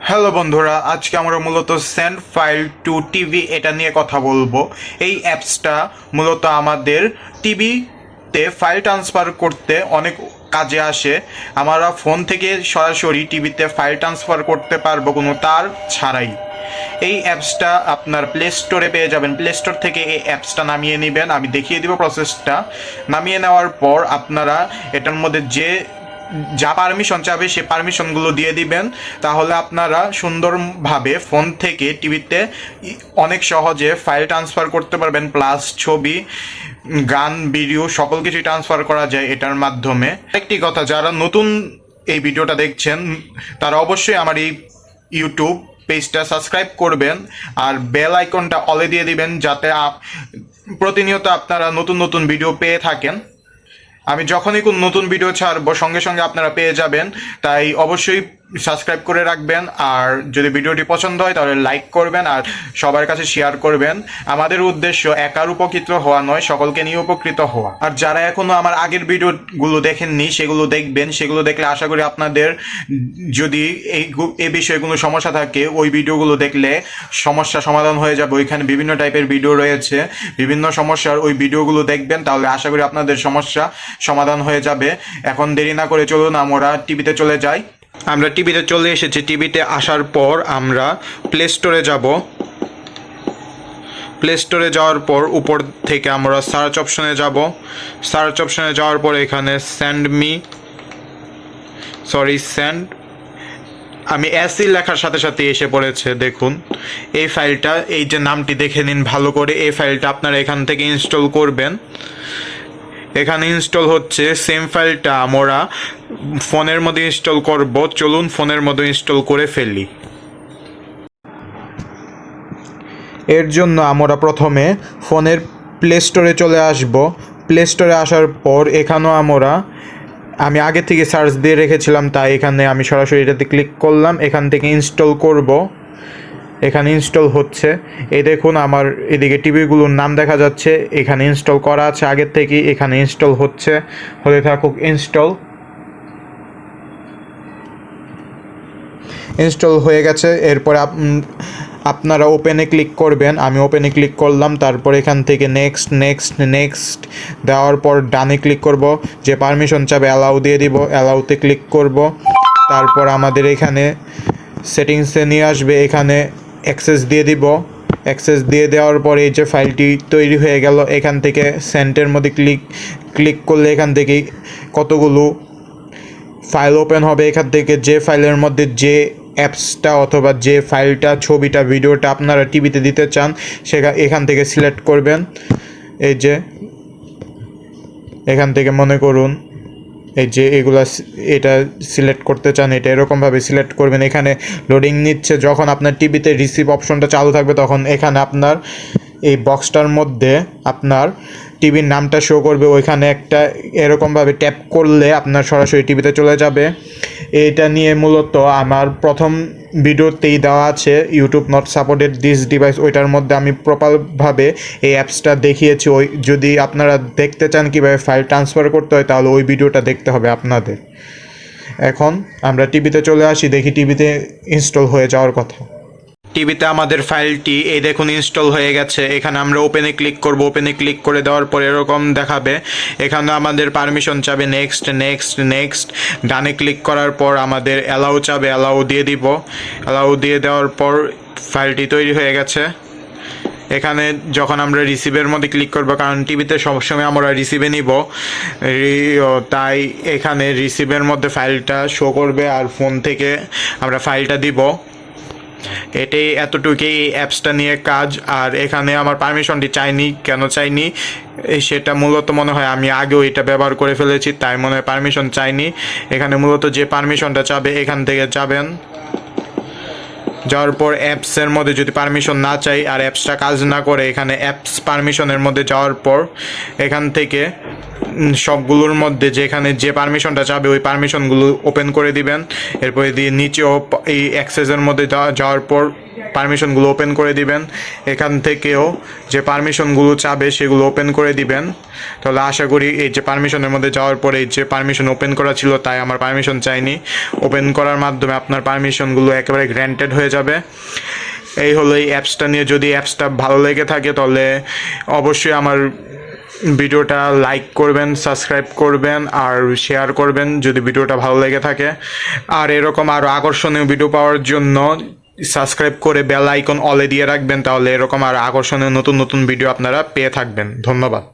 Hello বন্ধুরা, আজকে আমরা মূলত সেন্ড ফাইল টু টিভি এটা নিয়ে কথা বলবো। এই অ্যাপসটা মূলত আমাদের টিভিতে ফাইল ট্রান্সফার করতে অনেক কাজে আসে। আমরা ফোন থেকে সরাসরি টিভিতে ফাইল ট্রান্সফার করতে পারবো কোনো তার ছাড়াই। এই অ্যাপসটা আপনার প্লে স্টোরে পেয়ে যাবেন। প্লে স্টোর থেকে এই অ্যাপসটা নামিয়ে নেবেন, আমি দেখিয়ে দিব প্রসেসটা। নামিয়ে নেওয়ার পর আপনারা এটার মধ্যে যা পারমিশন চাবে সে পারমিশনগুলো দিয়ে দিবেন। তাহলে আপনারা সুন্দরভাবে ফোন থেকে টিভিতে অনেক সহজে ফাইল ট্রান্সফার করতে পারবেন। প্লাস ছবি, গান, ভিডিও সকল কিছু ট্রান্সফার করা যায় এটার মাধ্যমে। একটি কথা, যারা নতুন এই ভিডিওটা দেখছেন তারা অবশ্যই আমার এই ইউটিউব পেজটা সাবস্ক্রাইব করবেন আর বেল আইকনটা অলে দিয়ে দিবেন, যাতে প্রতিনিয়ত আপনারা নতুন নতুন ভিডিও পেয়ে থাকেন। আমি যখনই কোনো নতুন ভিডিও ছাড়বো সঙ্গে সঙ্গে আপনারা পেয়ে যাবেন। তাই অবশ্যই সাবস্ক্রাইব করে রাখবেন, আর যদি ভিডিওটি পছন্দ হয় তাহলে লাইক করবেন আর সবার কাছে শেয়ার করবেন। আমাদের উদ্দেশ্য একার উপকৃত হওয়া নয়, সকলকে নিয়ে উপকৃত হওয়া। আর যারা এখনো আমার আগের ভিডিওগুলো দেখেননি সেগুলো দেখবেন। সেগুলো দেখলে আশা করি আপনাদের যদি এই বিষয়ে কোনো সমস্যা থাকে ওই ভিডিওগুলো দেখলে সমস্যা সমাধান হয়ে যাবে। ওইখানে বিভিন্ন টাইপের ভিডিও রয়েছে, বিভিন্ন সমস্যার ওই ভিডিওগুলো দেখবেন, তাহলে আশা করি আপনাদের সমস্যা সমাধান হয়ে যাবে। এখন দেরি না করে চলুন আমরা টিভিতে চলে যাই। আমরা টিভিতে চলে এসেছি। টিভিতে আসার পর আমরা প্লে স্টোরে যাব। প্লে স্টোরে যাওয়ার পর উপর থেকে আমরা সার্চ অপশনে যাব। সার্চ অপশনে যাওয়ার পর এখানে সেন্ড আমি এসি লেখার সাথে সাথে এসে পড়েছে। দেখুন এই ফাইলটা, এই যে নামটি দেখে নিন ভালো করে। এই ফাইলটা আপনারা এখান থেকে ইনস্টল করবেন। এখানে ইনস্টল হচ্ছে। সেম ফাইলটা আমরা ফোনের মধ্যে ইনস্টল করব। চলুন ফোনের মধ্যে ইনস্টল করে ফেলি। এর জন্য আমরা প্রথমে ফোনের প্লে স্টোরে চলে আসব। প্লে স্টোরে আসার পর এখানেও আমি আগে থেকে সার্চ দিয়ে রেখেছিলাম, তাই এখানে আমি সরাসরি এটাতে ক্লিক করলাম। এখান থেকে ইনস্টল করব। এখানে ইনস্টল হচ্ছে। এই দেখুন আমার এদিকে টিভিগুলোর নাম দেখা যাচ্ছে। এখানে ইনস্টল করা আছে আগের থেকেই। এখানে ইনস্টল হচ্ছে, হতে থাকুক। ইনস্টল হয়ে গেছে। এরপরে আপনারা ওপেনে ক্লিক করবেন। আমি ওপেনে ক্লিক করলাম। তারপর এখান থেকে নেক্সট দেওয়ার পর ডানে ক্লিক করব। যে পারমিশন চাবে অ্যালাউ দিয়ে দিব, অ্যালাউতে ক্লিক করব। তারপর আমাদের এখানে সেটিংসে নিয়ে আসবে। এখানে অ্যাক্সেস দিয়ে দিব। অ্যাক্সেস দিয়ে দেওয়ার পরে এই যে ফাইলটি তৈরি হয়ে গেল। এখান থেকে সেন্টের মধ্যে ক্লিক করলে এখান থেকে কতগুলো ফাইল ওপেন হবে। এখান থেকে যে ফাইলের মধ্যে যে অ্যাপসটা অথবা যে ফাইলটা, ছবিটা, ভিডিওটা আপনারা টিভিতে দিতে চান এখান থেকে সিলেক্ট করবেন। এই যে এখান থেকে মনে করুন এই যে এটা সিলেক্ট করতে চান, এটা এরকমভাবে সিলেক্ট করবেন। এখানে লোডিং নিচ্ছে। যখন আপনার টিভিতে রিসিভ অপশনটা চালু থাকবে তখন এখানে আপনার এই বক্সটার মধ্যে আপনার টিভির নামটা শো করবে। ওইখানে একটা এরকমভাবে ট্যাপ করলে আপনার সরাসরি টিভিতে চলে যাবে। এটা নিয়ে মূলত আমার প্রথম ভিডিওতেই দেওয়া আছে, YouTube not supported this device. ওইটার মধ্যে আমি প্রপারভাবে এই অ্যাপসটা দেখিয়েছি। যদি আপনারা দেখতে চান কীভাবে ফাইল ট্রান্সফার করতে হয় তাহলে ওই ভিডিওটা দেখতে হবে আপনাদের। এখন আমরা টিভিতে চলে আসি, দেখি টিভিতে ইনস্টল হয়ে যাওয়ার কথা। টিভিতে আমাদের ফাইলটি এই দেখুন ইনস্টল হয়ে গেছে। এখানে আমরা ওপেনে ক্লিক করব। ওপেনে ক্লিক করে দেওয়ার পর এরকম দেখাবে। এখানে আমাদের পারমিশন চাবে নেক্সট। ডানে ক্লিক করার পর আমাদের অ্যালাউ চাবে, অ্যালাউ দিয়ে দিব। অ্যালাউ দিয়ে দেওয়ার পর ফাইলটি তৈরি হয়ে গেছে। এখানে যখন আমরা রিসিভের মধ্যে ক্লিক করব, কারণ টিভিতে সবসময় আমরা রিসিভে নিব, তাই এখানে রিসিভের মধ্যে ফাইলটা শো করবে আর ফোন থেকে আমরা ফাইলটা দিব। এটাই এতটুকুই অ্যাপসটা নিয়ে কাজ। আর এখানে আমার পারমিশনটি কেন চাইনি সেটা মূলত মনে হয় আমি আগেও এটা ব্যবহার করে ফেলেছি, তাই মনে হয় পারমিশন চাইনি। এখানে মূলত যে পারমিশনটা চাবে এখান থেকে যাবেন। যাওয়ার পর অ্যাপসের মধ্যে যদি পারমিশন না চাই আর অ্যাপসটা কাজ না করে, এখানে অ্যাপস পারমিশনের মধ্যে যাওয়ার পর এখান থেকে সবগুলোর মধ্যে যেখানে যে পারমিশনটা চাবে ওই পারমিশনগুলো ওপেন করে দিবেন। এরপরে দিয়ে নিচেও এই অ্যাক্সেসের মধ্যে যাওয়ার পর পারমিশনগুলো ওপেন করে দিবেন। এখান থেকেও যে পারমিশনগুলো চাবে সেগুলো ওপেন করে দিবেন। তাহলে আশা করি এই যে পারমিশনের মধ্যে যাওয়ার পরে এই যে পারমিশন ওপেন করা ছিল তাই আমার পারমিশন চাইনি, ওপেন করার মাধ্যমে আপনার পারমিশনগুলো একেবারে গ্র্যান্টেড হয়ে যাবে। এই হলো এই অ্যাপসটা নিয়ে। যদি অ্যাপসটা ভালো লেগে থাকে তাহলে অবশ্যই আমার ভিডিওটা লাইক করবেন, সাবস্ক্রাইব করবেন আর শেয়ার করবেন যদি ভিডিওটা ভালো লেগে থাকে। আর এরকম আরও আকর্ষণীয় ভিডিও পাওয়ার জন্য সাবস্ক্রাইব করে বেল আইকন অলে দিয়ে রাখবেন, তাহলে এরকম আর আকর্ষণীয় নতুন নতুন ভিডিও আপনারা পেয়ে থাকবেন। ধন্যবাদ।